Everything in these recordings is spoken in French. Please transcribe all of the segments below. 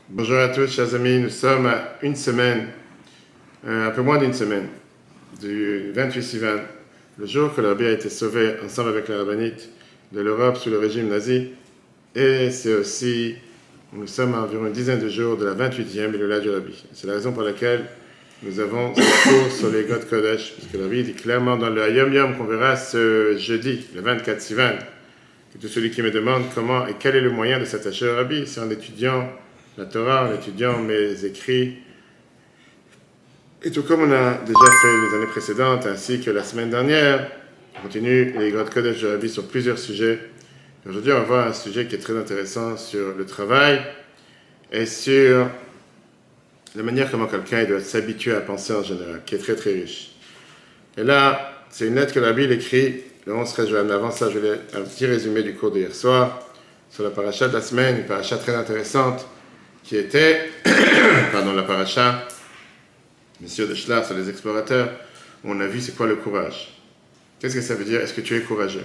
Bonjour à tous, chers amis. Nous sommes à une semaine, un peu moins d'une semaine, du 28 Sivan, le jour que le Rabbi a été sauvé ensemble avec la rabbinite de l'Europe sous le régime nazi. Et c'est aussi, nous sommes à environ une dizaine de jours de la 28e Iloula du Rabbi. C'est la raison pour laquelle nous avons ce cours sur les God Kodesh, parce que le Rabbi dit clairement dans le Hayom Yom qu'on verra ce jeudi, le 24 Sivan, que tout celui qui me demande comment et quel est le moyen de s'attacher au Rabbi, c'est en étudiant la Torah, en étudiant mes écrits, et tout comme on a déjà fait les années précédentes, ainsi que la semaine dernière, on continue les God Kodesh du Rabbi sur plusieurs sujets. Aujourd'hui, on va voir un sujet qui est très intéressant sur le travail et sur la manière comment quelqu'un doit s'habituer à penser en général, qui est très très riche. Et là, c'est une lettre que le Rabbi écrit le 11 juin. Avant ça, je vais un petit résumé du cours d'hier soir sur la paracha de la semaine, une paracha très intéressante qui était, la paracha, Monsieur de Shlach sur les explorateurs, où on a vu c'est quoi le courage. Qu'est-ce que ça veut dire? Est-ce que tu es courageux?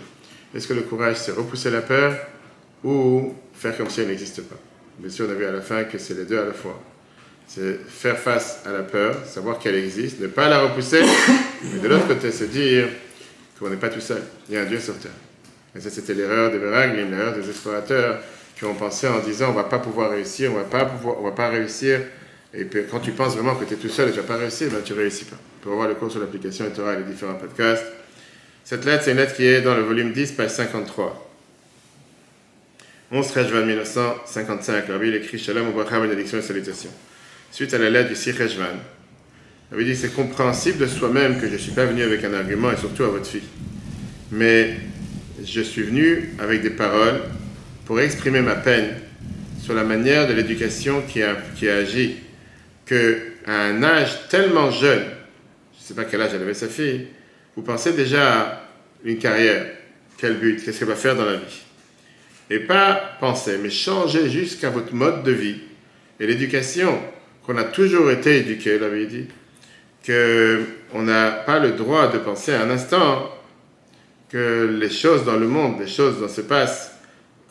Est-ce que le courage, c'est repousser la peur ou faire comme si elle n'existe pas? Bien sûr, on a vu à la fin que c'est les deux à la fois. C'est faire face à la peur, savoir qu'elle existe, ne pas la repousser, mais de l'autre côté, se dire qu'on n'est pas tout seul. Il y a un Dieu sur terre. Et ça, c'était l'erreur des Meraglim, l'erreur des explorateurs, qui ont pensé en disant on ne va pas pouvoir réussir, on va pas réussir. Et puis quand tu penses vraiment que tu es tout seul et que tu ne vas pas réussir, ben, tu ne réussis pas. Pour voir le cours sur l'application et Torah et les différents podcasts. Cette lettre, c'est une lettre qui est dans le volume 10, page 53. 11 juin 1955, le Rabbi écrit Shalom Ubracha, bénédiction et salutation. Suite à la lettre du 6 juin, le Rabbi dit c'est compréhensible de soi-même que je ne suis pas venu avec un argument et surtout à votre fille. Mais je suis venu avec des paroles pour exprimer ma peine sur la manière de l'éducation qui a agi, qu'à un âge tellement jeune, je ne sais pas quel âge elle avait sa fille, vous pensez déjà à une carrière, quel but, qu'est-ce qu'elle va faire dans la vie. Et pas penser, mais changer jusqu'à votre mode de vie. Et l'éducation, qu'on a toujours été éduqué, il avait dit, qu'on n'a pas le droit de penser à un instant que les choses dans le monde, les choses dont se passent,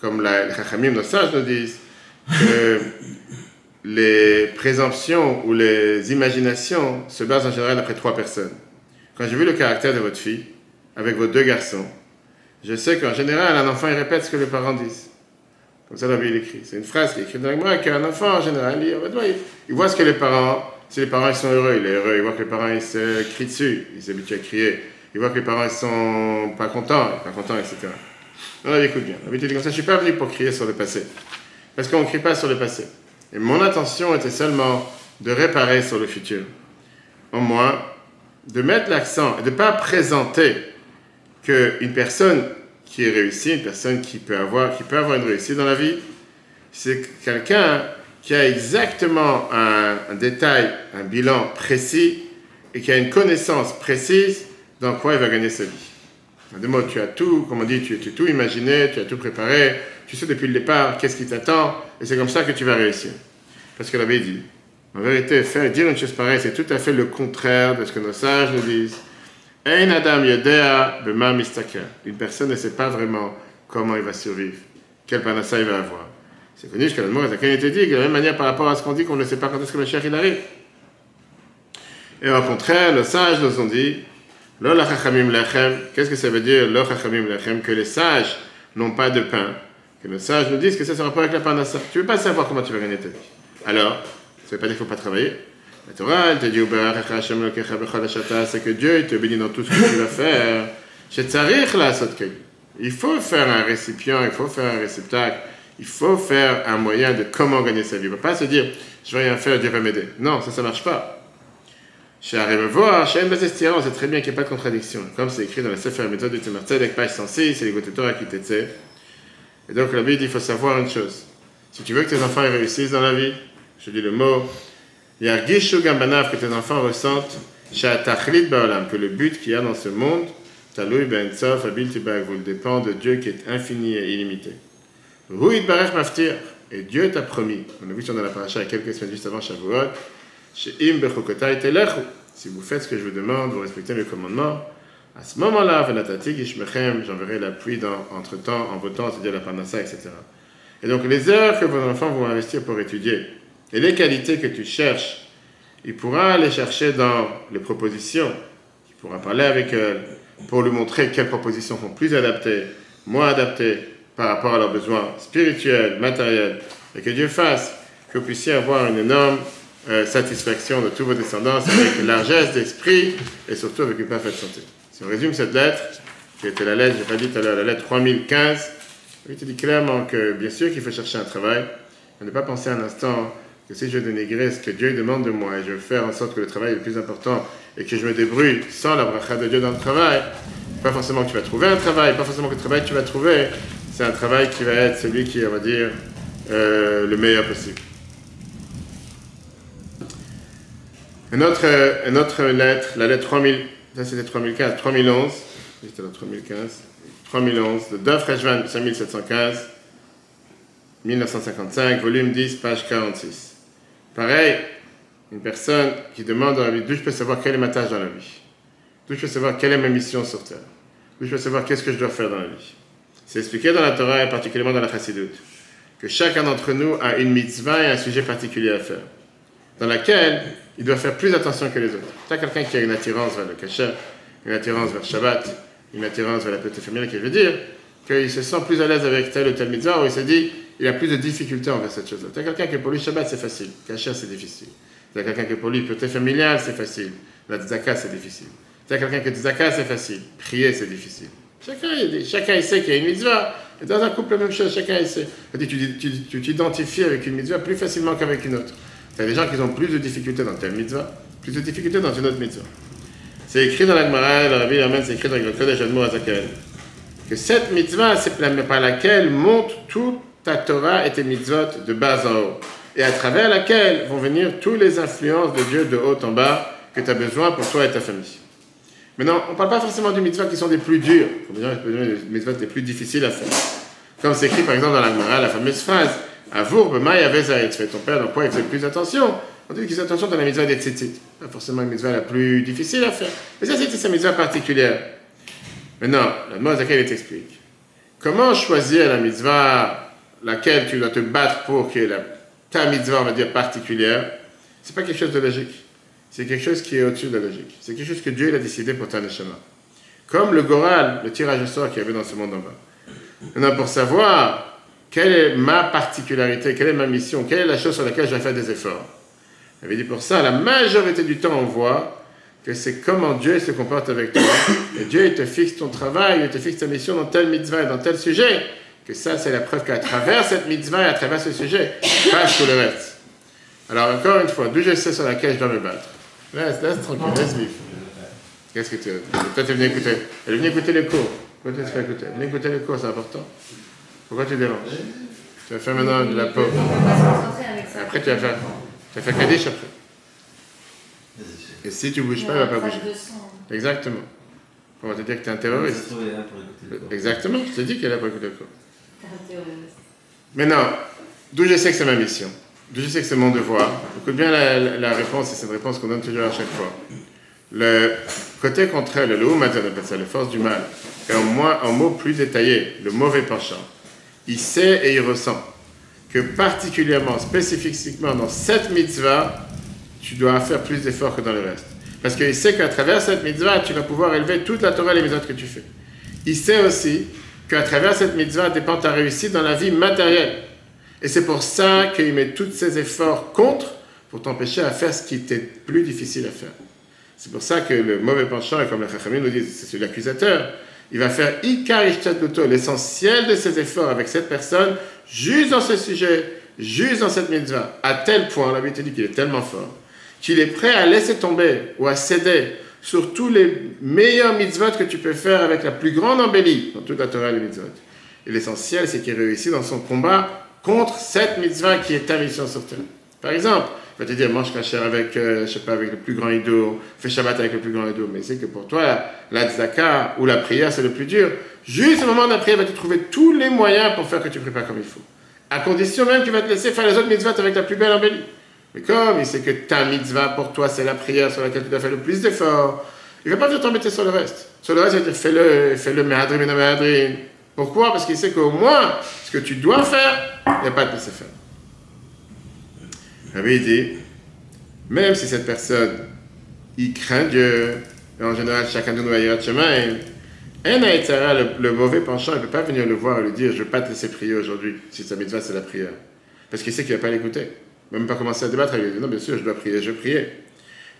comme les Chachamim, nos sages nous disent, que les présomptions ou les imaginations se basent en général après 3 personnes. Quand j'ai vu le caractère de votre fille, avec vos 2 garçons, je sais qu'en général, un enfant, il répète ce que les parents disent. Comme ça, la Bible écrit. C'est une phrase qui est écrite dans le Gemara, qu'un enfant, en général, il voit ce que les parents, si les parents ils sont heureux, il est heureux. Il voit que les parents, ils se crient dessus, ils s'habituent à crier. Il voit que les parents, ils sont pas contents, etc. Non, écoute bien. L'habitude dit comme ça, je ne suis pas venu pour crier sur le passé. Parce qu'on ne crie pas sur le passé. Et mon intention était seulement de réparer sur le futur. Au moins, de mettre l'accent et de ne pas présenter qu'une personne qui est réussie, une personne qui peut avoir une réussite dans la vie, c'est quelqu'un qui a exactement un détail, un bilan précis et qui a une connaissance précise dans quoi il va gagner sa vie. En 2 mots, tu as tout, comme on dit, tu as tout imaginé, tu as tout préparé, tu sais depuis le départ qu'est-ce qui t'attend, et c'est comme ça que tu vas réussir. Parce que l'avait dit. En vérité, dire une chose pareille, c'est tout à fait le contraire de ce que nos sages nous disent. Ein adam yodea bema mistaker. Une personne ne sait pas vraiment comment il va survivre, quel panassa il va avoir. C'est connu jusqu'à le mot Zaken était dit, de la même manière par rapport à ce qu'on dit qu'on ne sait pas quand est-ce que le Mashiach il arrive. Et au contraire, nos sages nous ont dit Lo la chachamim lechem. Qu'est-ce que ça veut dire Lo chachamim lechem? Que les sages n'ont pas de pain. Que nos sages nous disent que ça se rapport avec la panassa. Tu ne veux pas savoir comment tu vas gagner ta vie. Alors, ça ne veut pas dire qu'il ne faut pas travailler. La Torah, elle te dit c'est que Dieu il te bénit dans tout ce que tu vas faire. Il faut faire un récipient, il faut faire un réceptacle, il faut faire un moyen de comment gagner sa vie. Il ne faut pas se dire je ne vais rien faire, Dieu va m'aider. Non, ça ne marche pas. On sait très bien qu'il n'y a pas de contradiction. Comme c'est écrit dans la Sefer Méthode du Tzemar Tzedek, page 106, c'est l'écoute Torah qui t'étient. Et donc la Bible dit il faut savoir une chose. Si tu veux que tes enfants réussissent dans la vie, je dis le mot, Yargishu Gambanav, que tes enfants ressentent, que le but qu'il y a dans ce monde, Taloui Ben Tsof, Abil Tibagvul, dépend de Dieu qui est infini et illimité. Ruid Barech Maftir, et Dieu t'a promis, on a vu ça dans la paracha il y a quelques semaines juste avant Shavuot, She'im Bechokotai Telechu, si vous faites ce que je vous demande, vous respectez mes commandements, à ce moment-là, Venatati Gishmechem, j'enverrai la pluie entre-temps, en vos temps, c'est-à-dire la parnassa, etc. Et donc les heures que vos enfants vont investir pour étudier, Et les qualités que tu cherches, il pourra les chercher dans les propositions. Il pourra parler avec elles pour lui montrer quelles propositions sont plus adaptées, moins adaptées par rapport à leurs besoins spirituels, matériels. Et que Dieu fasse que vous puissiez avoir une énorme satisfaction de tous vos descendants avec largesse d'esprit et surtout avec une parfaite santé. Si on résume cette lettre, qui était la lettre, je n'ai pas dit tout à l'heure, la lettre 3015, il te dit clairement que bien sûr qu'il faut chercher un travail, mais ne pas penser un instant que si je veux dénigrer ce que Dieu demande de moi et je veux faire en sorte que le travail est le plus important et que je me débrouille sans la bracha de Dieu dans le travail, pas forcément que tu vas trouver un travail, pas forcément que le travail que tu vas trouver, c'est un travail qui va être celui qui, on va dire, le meilleur possible. Une autre lettre, la lettre 3000, ça c'était 3015, 3011, c'était la 3011, de Dov Rejvan 5715, 1955, volume 10, page 46. Pareil, une personne qui demande dans la vie, d'où je peux savoir quelle est ma tâche dans la vie, d'où je peux savoir quelle est ma mission sur terre, d'où je peux savoir qu'est-ce que je dois faire dans la vie. C'est expliqué dans la Torah et particulièrement dans la Chassidut, que chacun d'entre nous a une mitzvah et un sujet particulier à faire, dans laquelle il doit faire plus attention que les autres. Tu as quelqu'un qui a une attirance vers le kasher, une attirance vers Shabbat, une attirance vers la petite famille, qui veut dire qu'il se sent plus à l'aise avec telle ou telle mitzvah, où il se dit il a plus de difficultés envers cette chose-là. Tu as quelqu'un qui pour lui Shabbat c'est facile, kasher c'est difficile. Tu as quelqu'un qui pour lui petite familiale c'est facile, la tzaka c'est difficile. Tu as quelqu'un qui tzaka c'est facile, prier c'est difficile. Chacun il sait qu'il y a une mitzvah, et dans un couple la même chose, chacun il sait. Tu t'identifies avec une mitzvah plus facilement qu'avec une autre. Tu as des gens qui ont plus de difficultés dans telle mitzvah, plus de difficultés dans une autre mitzvah. C'est écrit dans la Gemara, dans la Bible, c'est écrit dans le Kodesh Admor Azakel, que cette mitzvah, c'est par laquelle monte toute ta Torah et tes mitzvot de bas en haut, et à travers laquelle vont venir toutes les influences de Dieu de haut en bas que tu as besoin pour toi et ta famille. Maintenant, on ne parle pas forcément des mitzvahs qui sont des plus durs, des mitzvahs les plus difficiles à faire. Comme c'est écrit par exemple dans la Gemara, la fameuse phrase Avour b'may aveh tu fais ton père, dans quoi il fait plus attention. On dit qu'il fait attention dans la mitzvah des tzitzit. Pas forcément une mitzvah la plus difficile à faire. Mais ça, c'est sa mitzvah particulière. Maintenant, la Admor Azakel t'explique. Comment choisir la mitzvah laquelle tu dois te battre pour que ta mitzvah, on va dire, particulière? C'est pas quelque chose de logique. C'est quelque chose qui est au-dessus de la logique. C'est quelque chose que Dieu a décidé pour ta neshama. Comme le Goral, le tirage au sort qu'il y avait dans ce monde en bas. Maintenant, pour savoir quelle est ma particularité, quelle est ma mission, quelle est la chose sur laquelle je vais faire des efforts. Il avait dit pour ça, la majorité du temps, on voit que c'est comment Dieu se comporte avec toi. Et Dieu, il te fixe ton travail, il te fixe ta mission dans tel mitzvah et dans tel sujet. Que ça, c'est la preuve qu'à travers cette mitzvah et à travers ce sujet, passe tout le reste. Alors, encore une fois, d'où je sais sur laquelle je dois me battre. Laisse tranquille, laisse vivre. Qu'est-ce que tu veux? Toi, tu es venu écouter. Elle est venue écouter les cours. Pourquoi tu te fais écouter? Elle est venue écouter les cours, c'est important. Pourquoi tu déranges? Tu vas faire maintenant de la pause. Après, tu vas faire Kaddish après. Et si tu ne bouges pas, elle ne va pas bouger. Exactement. On va te dire que tu es un terroriste. Exactement, je te dis qu'elle est là pour écouter le cours. Maintenant, d'où je sais que c'est ma mission, d'où je sais que c'est mon devoir, écoute bien la réponse, et c'est une réponse qu'on donne toujours à chaque fois. Le côté contraire, le loup, on appelle ça les forces du mal, et en mots plus détaillés, le mauvais penchant. Il sait et il ressent que particulièrement, spécifiquement dans cette mitzvah, tu dois faire plus d'efforts que dans le reste. Parce qu'il sait qu'à travers cette mitzvah, tu vas pouvoir élever toute la Torah et les mitzvahs que tu fais. Il sait aussi qu'à travers cette mitzvah dépend ta réussite dans la vie matérielle. Et c'est pour ça qu'il met tous ses efforts contre pour t'empêcher à faire ce qui était plus difficile à faire. C'est pour ça que le mauvais penchant, et comme la Chachamim nous dit, c'est celui l'accusateur, il va faire ikar ishtat luto, l'essentiel de ses efforts avec cette personne, juste dans ce sujet, juste dans cette mitzvah, à tel point, la Bible te dit qu'il est tellement fort, qu'il est prêt à laisser tomber ou à céder sur tous les meilleurs mitzvot que tu peux faire avec la plus grande embellie dans toute la Torah et les mitzvot. Et l'essentiel, c'est qu'il réussit dans son combat contre cette mitzvah qui est ta mission sur terre. Par exemple, il va te dire, mange kasher avec, avec le plus grand idole, fais Shabbat avec le plus grand idole, mais c'est que pour toi, la tzedaka ou la prière, c'est le plus dur. Juste au moment de la prière, il va te trouver tous les moyens pour faire que tu prépares comme il faut. À condition même qu'il va te laisser faire les autres mitzvot avec la plus belle embellie. Mais comme il sait que ta mitzvah pour toi, c'est la prière sur laquelle tu dois faire le plus d'efforts, il ne va pas venir t'embêter sur le reste. Sur le reste, il va te dire, fais-le, mehadrin, mehadrin. Pourquoi? Parce qu'il sait qu'au moins, ce que tu dois faire, il n'y a pas à te laisser faire. Rabbi dit, même si cette personne, il craint Dieu, et en général, chacun de nous a de chemin, le mauvais penchant, il ne peut pas venir le voir et lui dire, je ne vais pas te laisser prier aujourd'hui, si sa mitzvah c'est la prière. Parce qu'il sait qu'il ne va pas l'écouter. Il ne va même pas commencer à débattre avec lui. Non, bien sûr, je dois prier, je priais.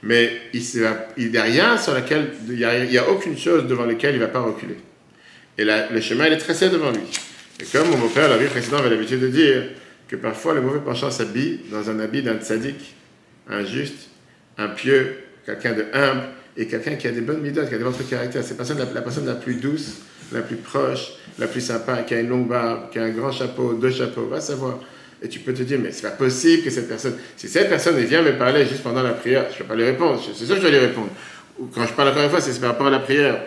Mais il n'y a rien sur laquelle, il n'y a aucune chose devant laquelle il ne va pas reculer. Et le chemin, il est tracé devant lui. Et comme mon beau-père, la vie précédente, avait l'habitude de dire que parfois le mauvais penchant s'habille dans un habit d'un tzaddik, un juste, un pieux, quelqu'un de humble, et quelqu'un qui a des bonnes midotes, qui a des bons caractères. C'est la personne la plus douce, la plus proche, la plus sympa, qui a une longue barbe, qui a un grand chapeau, 2 chapeaux, va savoir. Et tu peux te dire, mais c'est pas possible que cette personne, si cette personne vient me parler juste pendant la prière, je ne vais pas lui répondre, c'est sûr que je dois lui répondre. Ou quand je parle encore une fois, c'est par rapport à la prière.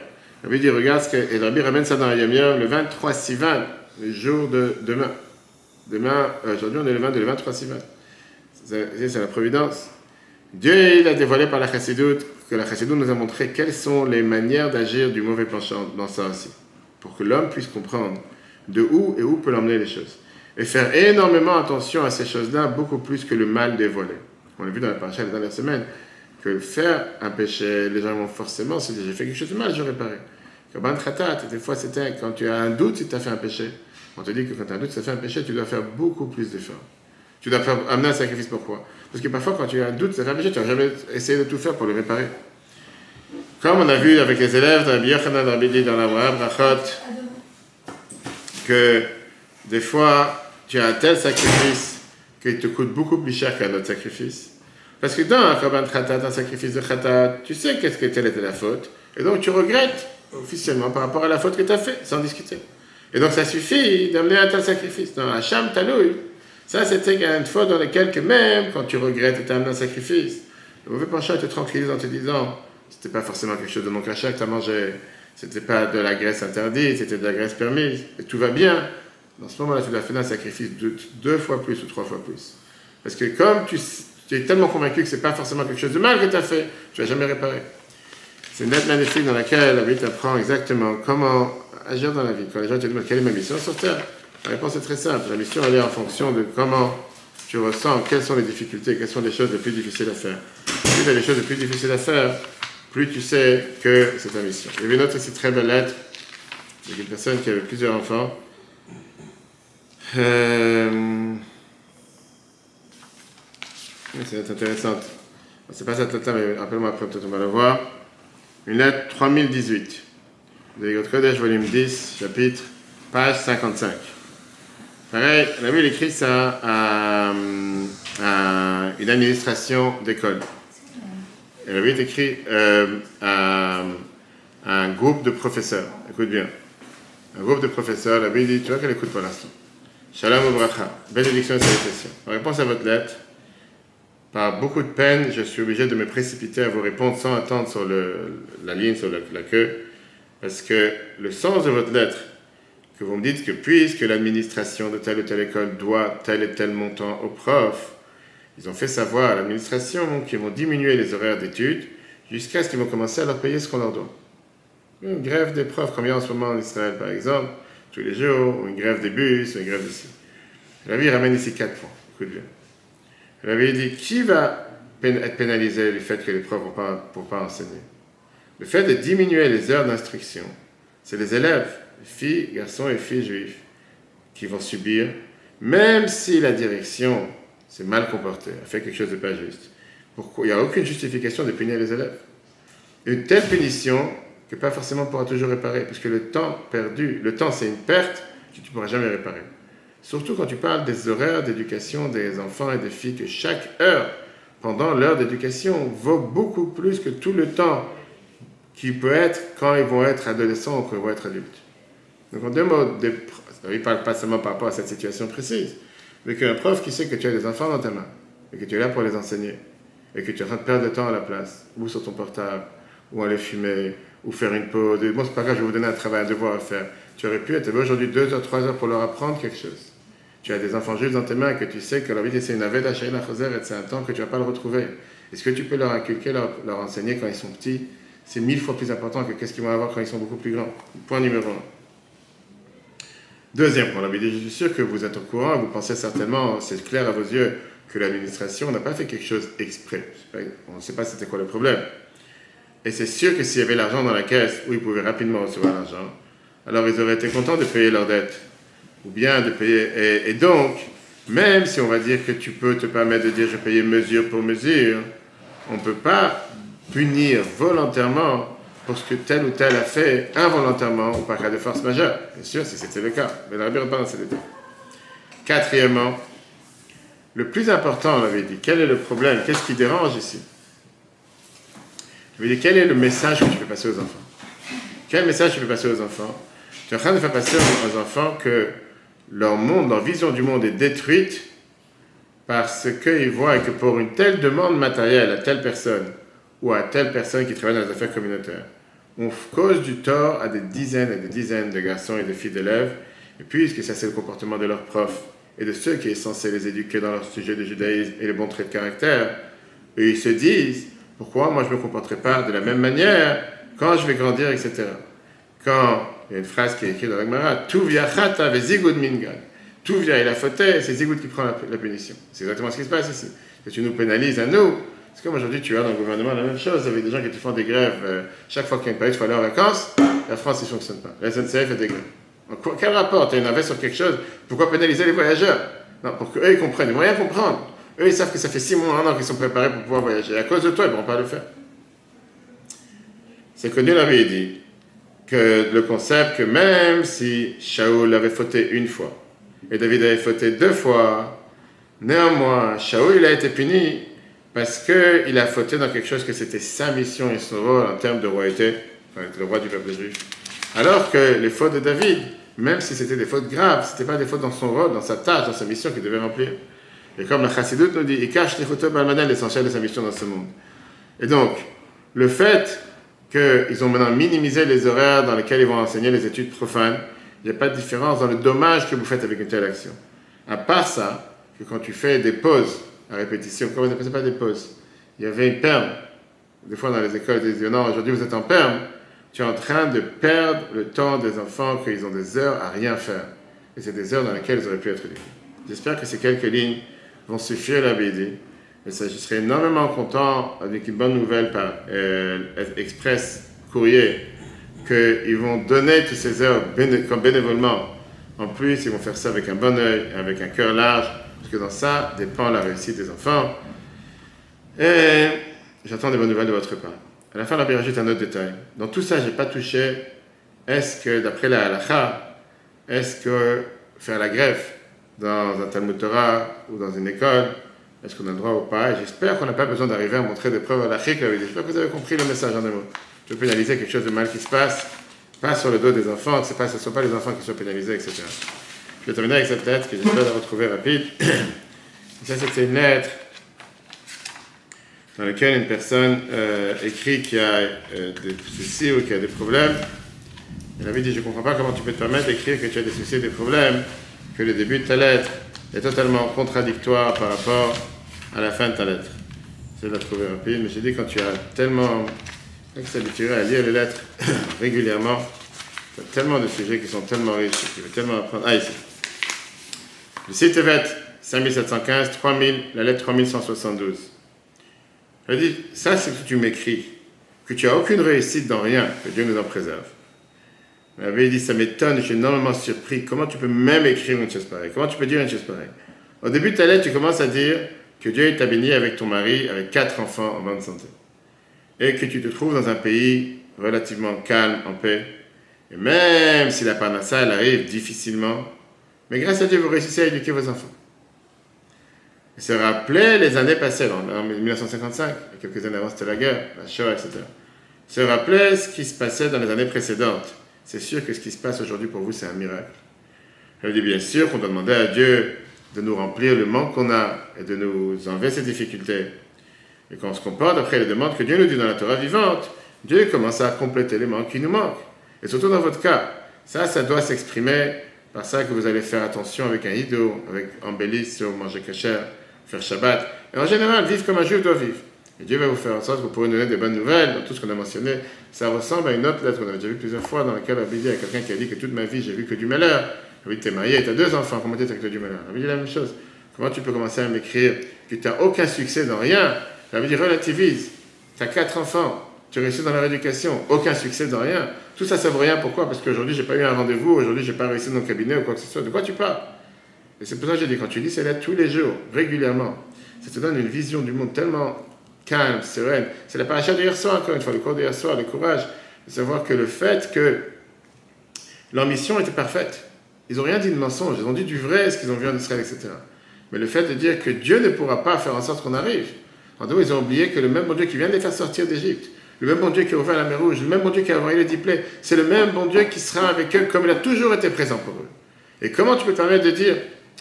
Je lui dis, regarde ce que, et le Rabbi ramène ça dans la Yom Yom, le 23 Sivan, le jour de demain. Aujourd'hui on est le 23 Sivan. C'est la providence. Dieu, il a dévoilé par la Chassidoute, que la Chassidoute nous a montré quelles sont les manières d'agir du mauvais penchant dans ça aussi. Pour que l'homme puisse comprendre de où et où peut l'emmener les choses. Et faire énormément attention à ces choses-là, beaucoup plus que le mal dévoilé. On l'a vu dans la paracha la dernière semaine, que faire un péché, les gens vont forcément se dire, j'ai fait quelque chose de mal, je réparais. Comme Khatat, des fois c'était quand tu as un doute si tu as fait un péché. On te dit que quand tu as un doute si tu as fait un péché, tu dois faire beaucoup plus d'efforts. Tu dois amener un sacrifice. Pourquoi? Parce que parfois, quand tu as un doute, ça fait un péché, tu n'as jamais essayé de tout faire pour le réparer. Comme on a vu avec les élèves dans Yochanan, dans la Brachot, que des fois, tu as un tel sacrifice qu'il te coûte beaucoup plus cher qu'un autre sacrifice. Parce que dans un Korban Khatat, un sacrifice de Khatat, tu sais qu'est-ce que telle était la faute, et donc tu regrettes officiellement par rapport à la faute que tu as faite, sans discuter. Et donc ça suffit d'amener un tel sacrifice. Dans Hacham Taloui, ça c'était une faute dans laquelle que même quand tu regrettes et tu amené un sacrifice, le mauvais penchant te tranquillise en te disant, c'était pas forcément quelque chose de non caché que tu as mangé, c'était pas de la graisse interdite, c'était de la graisse permise, et tout va bien. Dans ce moment-là, tu dois faire un sacrifice de 2 fois plus ou 3 fois plus. Parce que comme tu es tellement convaincu que ce n'est pas forcément quelque chose de mal que tu as fait, tu ne vas jamais réparer. C'est une lettre magnifique dans laquelle la Bible t'apprend exactement comment agir dans la vie. Quand les gens te demandent quelle est ma mission sur Terre, la réponse est très simple. La mission, elle est en fonction de comment tu ressens, quelles sont les difficultés, quelles sont les choses les plus difficiles à faire. Plus tu as les choses les plus difficiles à faire, plus tu sais que c'est ta mission. Il y avait une autre aussi très belle lettre avec une personne qui avait plusieurs enfants. C'est intéressante. C'est pas cette lettre-là, mais rappelle-moi après, peut-être on va la voir. Une lettre 3018. De Yigot Kodesh, volume 10, chapitre, page 55. Pareil, la Bible écrit ça à une administration d'école. Et la Bible écrit à un groupe de professeurs. Écoute bien. Un groupe de professeurs, la Bible dit, tu vois qu'elle écoute pour l'instant. Shalom Obracha, bénédiction et salutation. En réponse à votre lettre, par beaucoup de peine, je suis obligé de me précipiter à vous répondre sans attendre sur la ligne, sur la queue, parce que le sens de votre lettre, que vous me dites que puisque l'administration de telle ou telle école doit tel et tel montant aux profs, ils ont fait savoir à l'administration qu'ils vont diminuer les horaires d'études jusqu'à ce qu'ils vont commencer à leur payer ce qu'on leur doit. Une grève des profs, comme il y a en ce moment en Israël par exemple, tous les jours, ou une grève des bus, ou une grève d'ici. La vie ramène ici 4 points. Écoute bien. La vie dit, qui va être pénalisé du fait que les profs ne vont pas enseigner? Le fait de diminuer les heures d'instruction, c'est les élèves, les filles, garçons et filles juifs, qui vont subir, même si la direction s'est mal comportée, a fait quelque chose de pas juste. Pourquoi? Il n'y a aucune justification de punir les élèves. Une telle punition que pas forcément pourra toujours réparer, parce que le temps perdu, le temps c'est une perte que tu ne pourras jamais réparer. Surtout quand tu parles des horaires d'éducation des enfants et des filles, que chaque heure pendant l'heure d'éducation vaut beaucoup plus que tout le temps qui peut être quand ils vont être adolescents ou quand ils vont être adultes. Donc en deux mots, il ne parle pas seulement par rapport à cette situation précise, mais qu'un prof qui sait que tu as des enfants dans ta main, et que tu es là pour les enseigner, et que tu es en train de perdre le temps à la place, ou sur ton portable, ou aller fumer, ou faire une pause, et bon c'est pas grave, je vais vous donner un travail, un devoir à faire. Tu aurais pu être aujourd'hui 2 heures, 3 heures pour leur apprendre quelque chose. Tu as des enfants juifs dans tes mains et que tu sais que leur vie c'est une aveda shaila choser et c'est un temps que tu ne vas pas le retrouver. Est-ce que tu peux leur inculquer, leur enseigner quand ils sont petits? C'est 1000 fois plus important que qu'est-ce qu'ils vont avoir quand ils sont beaucoup plus grands. Point numéro 1. Deuxième point, la Bible dit, je suis sûr que vous êtes au courant, vous pensez certainement, c'est clair à vos yeux, que l'administration n'a pas fait quelque chose exprès. On ne sait pas c'était quoi le problème. Et c'est sûr que s'il y avait l'argent dans la caisse où ils pouvaient rapidement recevoir l'argent, alors ils auraient été contents de payer leurs dettes. Ou bien de payer. Et donc, même si on va dire que tu peux te permettre de dire je payais mesure pour mesure, on ne peut pas punir volontairement pour ce que tel ou tel a fait involontairement ou par cas de force majeure. Bien sûr, si c'était le cas. Mais la Rabbi rentre pas dans ces détails. Quatrièmement, le plus important, on avait dit, quel est le problème? Qu'est-ce qui dérange ici? Je veux dire, quel est le message que tu peux passer aux enfants? Quel message tu peux passer aux enfants? Tu es en train de faire passer aux enfants que leur monde, leur vision du monde est détruite parce qu'ils voient que pour une telle demande matérielle à telle personne ou à telle personne qui travaille dans les affaires communautaires, on cause du tort à des dizaines et des dizaines de garçons et de filles d'élèves, et puisque ça c'est le comportement de leurs profs et de ceux qui est censé les éduquer dans leur sujet de judaïsme et les bons traits de caractère, et ils se disent, pourquoi moi je ne me comporterai pas de la même manière quand je vais grandir, etc. Quand il y a une phrase qui est écrite dans la Gemara, tout via chata vezigud mingan. Tout via il a fauté, c'est Zigud qui prend la punition. C'est exactement ce qui se passe ici. Que tu nous pénalises à nous. C'est comme aujourd'hui, tu as dans le gouvernement la même chose, avec des gens qui te font des grèves. Chaque fois qu'il y a une période, il faut aller en vacances. La France, il ne fonctionne pas. La SNCF fait des grèves. Donc, quel rapport? Tu as une investe sur quelque chose. Pourquoi pénaliser les voyageurs? Non, pour qu'eux, ils comprennent. Ils vont rien comprendre. Eux, ils savent que ça fait 6 mois, 1 an qu'ils sont préparés pour pouvoir voyager. À cause de toi, ils ne pourront pas le faire. C'est que Dieu l'avait dit. Que le concept que même si Shaoul avait fauté une fois et David avait fauté 2 fois, néanmoins, Shaoul il a été puni parce qu'il a fauté dans quelque chose que c'était sa mission et son rôle en termes de royauté, enfin, être le roi du peuple juif. Alors que les fautes de David, même si c'était des fautes graves, ce n'était pas des fautes dans son rôle, dans sa tâche, dans sa mission qu'il devait remplir. Et comme la Chassidut nous dit, il cache l'essentiel de sa mission dans ce monde. Et donc, le fait qu'ils ont maintenant minimisé les horaires dans lesquels ils vont enseigner les études profanes, il n'y a pas de différence dans le dommage que vous faites avec une telle action. À part ça, que quand tu fais des pauses à répétition, comment on appelle ça, pas des pauses? Il y avait une perme. Des fois dans les écoles, ils disent non, aujourd'hui vous êtes en perme. Tu es en train de perdre le temps des enfants, qu'ils ont des heures à rien faire. Et c'est des heures dans lesquelles ils auraient pu être éduqués. J'espère que ces quelques lignes vont suffire à la BD. Et ça, je serais énormément content avec une bonne nouvelle par express courrier qu'ils vont donner toutes ces heures comme bénévolement. En plus, ils vont faire ça avec un bon œil, avec un cœur large, parce que dans ça dépend la réussite des enfants. Et j'attends des bonnes nouvelles de votre part. À la fin, la Bible rajoute un autre détail. Dans tout ça, je n'ai pas touché, est-ce que, d'après la halakha, est-ce que faire la greffe dans un Talmud Torah ou dans une école, est-ce qu'on a le droit ou pas? Et j'espère qu'on n'a pas besoin d'arriver à montrer des preuves halachiques. J'espère que vous avez compris le message en un mot. Je veux pénaliser quelque chose de mal qui se passe, pas sur le dos des enfants, que ce ne sont pas les enfants qui sont pénalisés, etc. Je vais terminer avec cette lettre que j'espère la retrouver rapide. Et ça, c'était une lettre dans laquelle une personne écrit qu'il y a des soucis ou qu'il y a des problèmes. Elle avait dit, je ne comprends pas comment tu peux te permettre d'écrire que tu as des soucis et des problèmes, que le début de ta lettre est totalement contradictoire par rapport à la fin de ta lettre. Je vais la trouver rapide, mais j'ai dit quand tu as tellement... Tu s'habituerais à lire les lettres régulièrement, tu as tellement de sujets qui sont tellement riches, tu veux tellement apprendre. Ah, ici. Le site Tevet, 5715, 3000, la lettre 3172. Je dis, ça c'est que tu m'écris, que tu n'as aucune réussite dans rien, que Dieu nous en préserve. Il avait dit, ça m'étonne, je suis énormément surpris. Comment tu peux même écrire une chose pareille? Comment tu peux dire une chose pareille? Au début de ta lettre, tu commences à dire que Dieu t'a béni avec ton mari, avec 4 enfants en bonne santé. Et que tu te trouves dans un pays relativement calme, en paix. Et même si la parnassa, elle arrive difficilement, mais grâce à Dieu, vous réussissez à éduquer vos enfants. Et se rappeler les années passées, en 1955, quelques années avant, c'était la guerre, la Shoah, etc. Se rappeler ce qui se passait dans les années précédentes. C'est sûr que ce qui se passe aujourd'hui pour vous, c'est un miracle. Je dis bien sûr qu'on doit demander à Dieu de nous remplir le manque qu'on a et de nous enlever ces difficultés. Et quand on se comporte après les demandes que Dieu nous dit dans la Torah vivante, Dieu commence à compléter les manques qui nous manquent. Et surtout dans votre cas, ça doit s'exprimer par ça que vous allez faire attention avec un hido, avec embellir sur manger kasher, faire Shabbat. Et en général, vivre comme un juif doit vivre. Et Dieu va vous faire en sorte que vous pourrez donner des bonnes nouvelles dans tout ce qu'on a mentionné. Ça ressemble à une autre lettre qu'on avait déjà vue plusieurs fois, dans laquelle Rabbi dit à quelqu'un qui a dit que toute ma vie, j'ai vu que du malheur. Rabbi dit, t'es marié, t'as 2 enfants, comment t'es que du malheur? Rabbi dit la même chose. Comment tu peux commencer à m'écrire que tu n'as aucun succès dans rien? Ça veut dire relativise. Tu as 4 enfants, tu réussis dans leur éducation, aucun succès dans rien. Tout ça, ça vaut rien. Pourquoi? Parce qu'aujourd'hui, je n'ai pas eu un rendez-vous, aujourd'hui, je n'ai pas réussi dans le cabinet ou quoi que ce soit. De quoi tu parles? Et c'est pour ça que j'ai dit, quand tu lis ces lettres tous les jours, régulièrement, ça te donne une vision du monde tellement calme, sereine. C'est la paracha d'hier soir, encore une fois, le cours d'hier soir, le courage de savoir que le fait que leur mission était parfaite. Ils n'ont rien dit de mensonge, ils ont dit du vrai, ce qu'ils ont vu en Israël, etc. Mais le fait de dire que Dieu ne pourra pas faire en sorte qu'on arrive, en deux, ils ont oublié que le même bon Dieu qui vient de les faire sortir d'Égypte, le même bon Dieu qui a ouvert la mer Rouge, le même bon Dieu qui a envoyé les 10 plaies, c'est le même bon Dieu qui sera avec eux comme il a toujours été présent pour eux. Et comment tu peux te permettre de dire,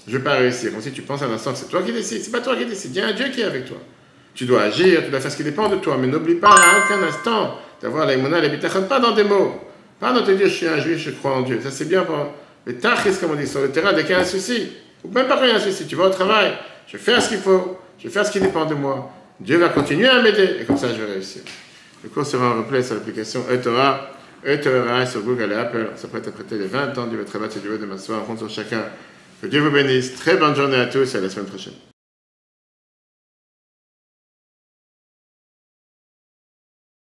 je ne vais pas réussir, comme si tu penses à l'instant que c'est toi qui décides, c'est pas toi qui décides, il y a un Dieu qui est avec toi. Tu dois agir, tu dois faire ce qui dépend de toi, mais n'oublie pas à aucun instant d'avoir la Emouna, la Bitachon, pas dans des mots, pas dans te dire je suis un juif, je crois en Dieu, ça c'est bien pour les tachis, comme on dit, sur le terrain, dès qu'il y a un souci, ou même pas quand il y a un souci, tu vas au travail, je vais faire ce qu'il faut, je vais faire ce qui dépend de moi, Dieu va continuer à m'aider, et comme ça je vais réussir. Le cours sera en replay sur l'application eTorah sur Google et Apple, on s'apprête à prêter les 20 ans du Betrabat et du Vœu demain soir, on compte sur chacun. Que Dieu vous bénisse, très bonne journée à tous et à la semaine prochaine.